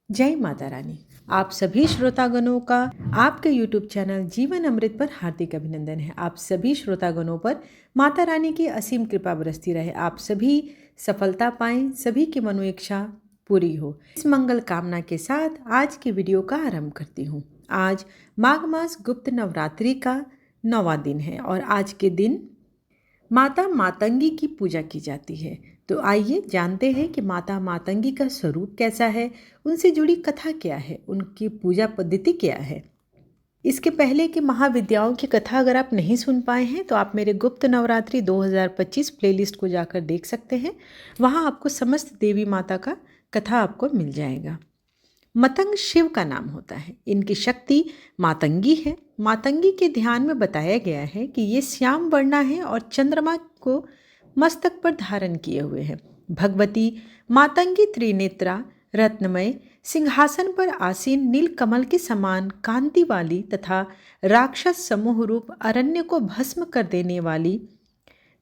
जय माता रानी। आप सभी श्रोतागणों का आपके YouTube चैनल जीवन अमृत पर हार्दिक अभिनंदन है। आप सभी श्रोतागणों पर माता रानी की असीम कृपा बरसती रहे। आप सभी सफलता पाएं, सभी की मनोइच्छा पूरी हो। इस मंगल कामना के साथ आज की वीडियो का आरंभ करती हूँ। आज माघ मास गुप्त नवरात्रि का 9वां दिन है और आज के दिन माता मातंगी की पूजा की जाती है। तो आइए जानते हैं कि माता मातंगी का स्वरूप कैसा है, उनसे जुड़ी कथा क्या है, उनकी पूजा पद्धति क्या है। इसके पहले की महाविद्याओं की कथा अगर आप नहीं सुन पाए हैं तो आप मेरे गुप्त नवरात्रि 2025 प्लेलिस्ट को जाकर देख सकते हैं। वहाँ आपको समस्त देवी माता का कथा आपको मिल जाएगा। मतंग शिव का नाम होता है। इनकी शक्ति मातंगी है। मातंगी के ध्यान में बताया गया है कि ये श्याम वर्णा है और चंद्रमा को मस्तक पर धारण किए हुए है। भगवती मातंगी त्रिनेत्रा, रत्नमय, सिंहासन पर आसीन, नील कमल के समान कांति वाली तथा राक्षस समूह रूप अरण्य को भस्म कर देने वाली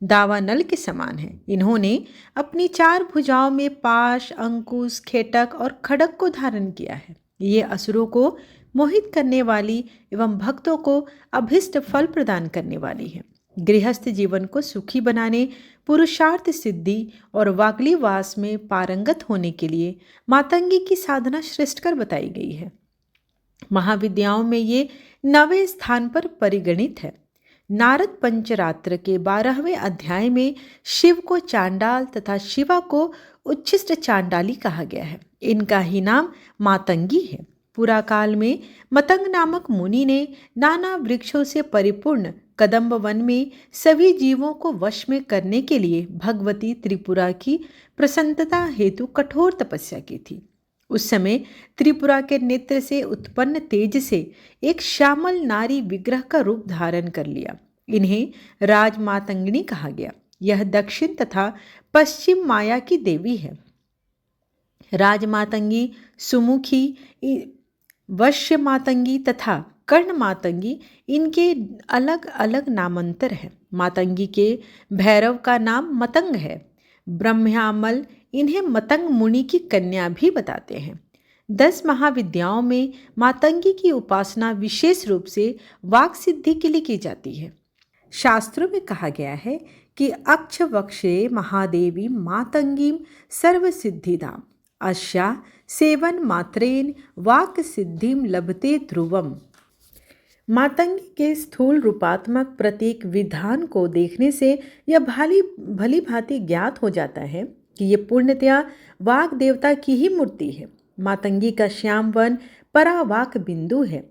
दावानल के समान है। इन्होंने अपनी 4 भुजाओं में पाश, अंकुश, खेटक और खड्ग को धारण किया है। ये असुरों को मोहित करने वाली एवं भक्तों को अभिष्ट फल प्रदान करने वाली है। गृहस्थ जीवन को सुखी बनाने, पुरुषार्थ सिद्धि और वागली वास में पारंगत होने के लिए मातंगी की साधना श्रेष्ठकर बताई गई है। महाविद्याओं में ये 9वें स्थान पर परिगणित है। नारद पंचरात्र के 12वें अध्याय में शिव को चांडाल तथा शिवा को उच्छिष्ट चांडाली कहा गया है। इनका ही नाम मातंगी है। पुरा काल में मतंग नामक मुनि ने नाना वृक्षों से परिपूर्ण कदम्ब वन में सभी जीवों को वश में करने के लिए भगवती त्रिपुरा की प्रसन्नता हेतु कठोर तपस्या की थी। उस समय त्रिपुरा के नेत्र से उत्पन्न तेज से एक श्यामल नारी विग्रह का रूप धारण कर लिया। इन्हें राजमातंगिनी कहा गया। यह दक्षिण तथा पश्चिम माया की देवी है। राजमातंगी, सुमुखी, वश्य मातंगी तथा कर्ण मातंगी इनके अलग अलग नामांतर हैं। मातंगी के भैरव का नाम मतंग है। ब्रह्मामल इन्हें मतंग मुनि की कन्या भी बताते हैं। 10 महाविद्याओं में मातंगी की उपासना विशेष रूप से वाक सिद्धि के लिए की जाती है। शास्त्रों में कहा गया है कि अक्ष वक्षे महादेवी मातंगीम सर्व सिद्धिदाम अस्या सेवन मात्रेन वाक सिद्धिम लभते ध्रुवम। मातंगी के स्थूल रूपात्मक प्रतीक विधान को देखने से यह भली भांति ज्ञात हो जाता है कि ये पूर्णतया वाक देवता की ही मूर्ति है। मातंगी का श्याम वन परावाक बिंदु है।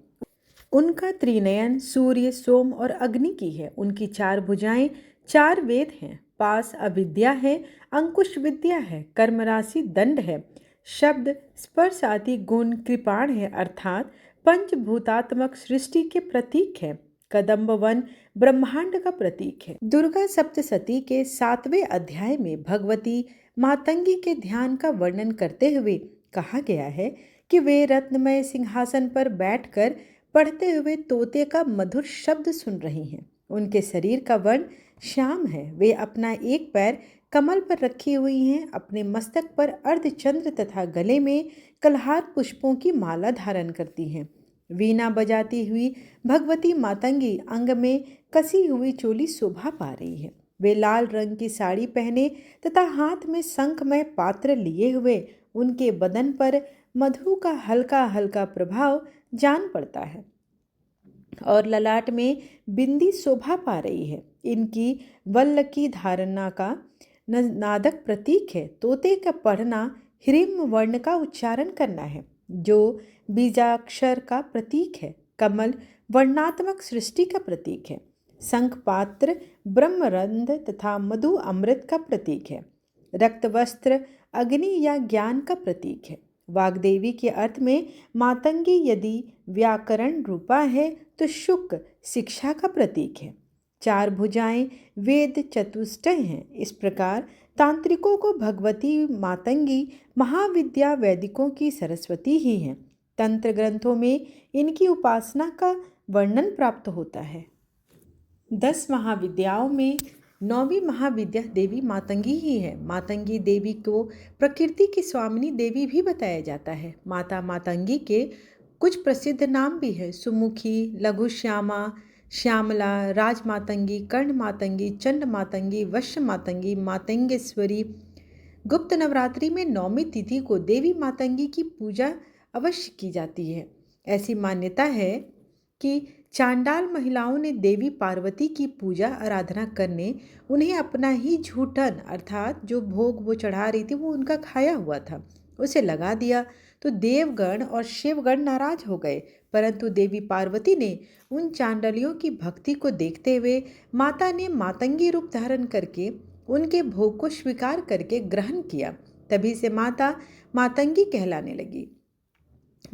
उनका त्रिनयन सूर्य, सोम और अग्नि की है। उनकी 4 भुजाएं 4 वेद हैं। पास अविद्या है, अंकुश विद्या है, कर्म राशि दंड है, शब्द स्पर्श आदि गुण कृपाण है, अर्थात पंचभूतात्मक सृष्टि के प्रतीक है। कदम्ब वन ब्रह्मांड का प्रतीक है। दुर्गा सप्तशती के 7वें अध्याय में भगवती मातंगी के ध्यान का वर्णन करते हुए कहा गया है कि वे रत्नमय सिंहासन पर बैठकर पढ़ते हुए तोते का मधुर शब्द सुन रही हैं। उनके शरीर का वर्ण श्याम है। वे अपना एक पैर कमल पर रखी हुई हैं। अपने मस्तक पर अर्धचंद्र तथा गले में कलहार पुष्पों की माला धारण करती हैं। वीणा बजाती हुई भगवती मातंगी अंग में कसी हुई चोली शोभा पा रही है। वे लाल रंग की साड़ी पहने तथा हाथ में शंखमय पात्र लिए हुए उनके बदन पर मधु का हल्का हल्का प्रभाव जान पड़ता है और ललाट में बिंदी शोभा पा रही है। इनकी वल्ल की धारणा का नादक प्रतीक है। तोते का पढ़ना ह्रीम वर्ण का उच्चारण करना है जो बीजाक्षर का प्रतीक है। कमल वर्णात्मक सृष्टि का प्रतीक है। शंख पात्र ब्रह्मरंध तथा मधु अमृत का प्रतीक है। रक्त वस्त्र अग्नि या ज्ञान का प्रतीक है। वाग्देवी के अर्थ में मातंगी यदि व्याकरण रूपा है तो शुक शिक्षा का प्रतीक है। 4 भुजाएं वेद चतुष्टय हैं। इस प्रकार तांत्रिकों को भगवती मातंगी महाविद्या, वैदिकों की सरस्वती ही हैं। तंत्र ग्रंथों में इनकी उपासना का वर्णन प्राप्त होता है। 10 महाविद्याओं में 9वीं महाविद्या देवी मातंगी ही है। मातंगी देवी को प्रकृति की स्वामिनी देवी भी बताया जाता है। माता मातंगी के कुछ प्रसिद्ध नाम भी है: सुमुखी, लघु श्यामा, श्यामला, राज मातंगी, कर्ण मातंगी, चंड मातंगी, वश्य मातंगी, मातंगेश्वरी। गुप्त नवरात्रि में 9वीं तिथि को देवी मातंगी की पूजा अवश्य की जाती है। ऐसी मान्यता है कि चांडाल महिलाओं ने देवी पार्वती की पूजा आराधना करने उन्हें अपना ही झूठन अर्थात जो भोग वो चढ़ा रही थी वो उनका खाया हुआ था उसे लगा दिया, तो देवगण और शिवगण नाराज हो गए। परंतु देवी पार्वती ने उन चांडालियों की भक्ति को देखते हुए माता ने मातंगी रूप धारण करके उनके भोग को स्वीकार करके ग्रहण किया। तभी से माता मातंगी कहलाने लगी।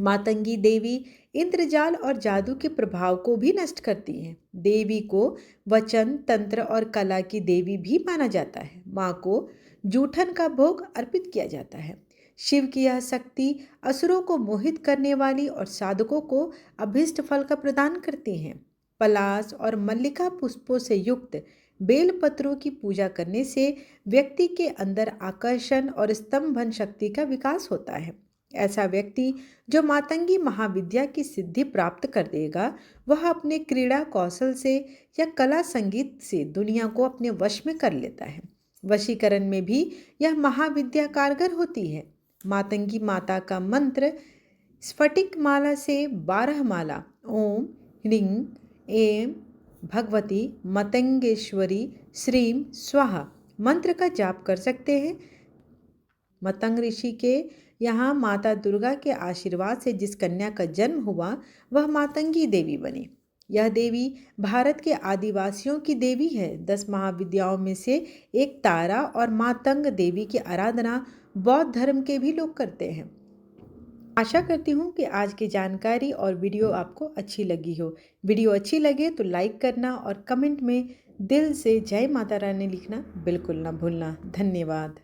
मातंगी देवी इंद्रजाल और जादू के प्रभाव को भी नष्ट करती हैं। देवी को वचन, तंत्र और कला की देवी भी माना जाता है। माँ को जूठन का भोग अर्पित किया जाता है। शिव की यह शक्ति असुरों को मोहित करने वाली और साधकों को अभीष्ट फल का प्रदान करती हैं। पलाश और मल्लिका पुष्पों से युक्त बेल पत्रों की पूजा करने से व्यक्ति के अंदर आकर्षण और स्तंभन शक्ति का विकास होता है। ऐसा व्यक्ति जो मातंगी महाविद्या की सिद्धि प्राप्त कर देगा, वह अपने क्रीड़ा कौशल से या कला संगीत से दुनिया को अपने वश में कर लेता है। वशीकरण में भी यह महाविद्या कारगर होती है। मातंगी माता का मंत्र स्फटिक माला से 12 माला ओम ह्रीं ऐं भगवती मतंगेश्वरी श्रीं स्वाहा मंत्र का जाप कर सकते हैं। मतंग ऋषि के यहाँ माता दुर्गा के आशीर्वाद से जिस कन्या का जन्म हुआ वह मातंगी देवी बनी। यह देवी भारत के आदिवासियों की देवी है। 10 महाविद्याओं में से एक तारा और मातंग देवी की आराधना बौद्ध धर्म के भी लोग करते हैं। आशा करती हूँ कि आज की जानकारी और वीडियो आपको अच्छी लगी हो। वीडियो अच्छी लगे तो लाइक करना और कमेंट में दिल से जय माता रानी लिखना बिल्कुल ना भूलना। धन्यवाद।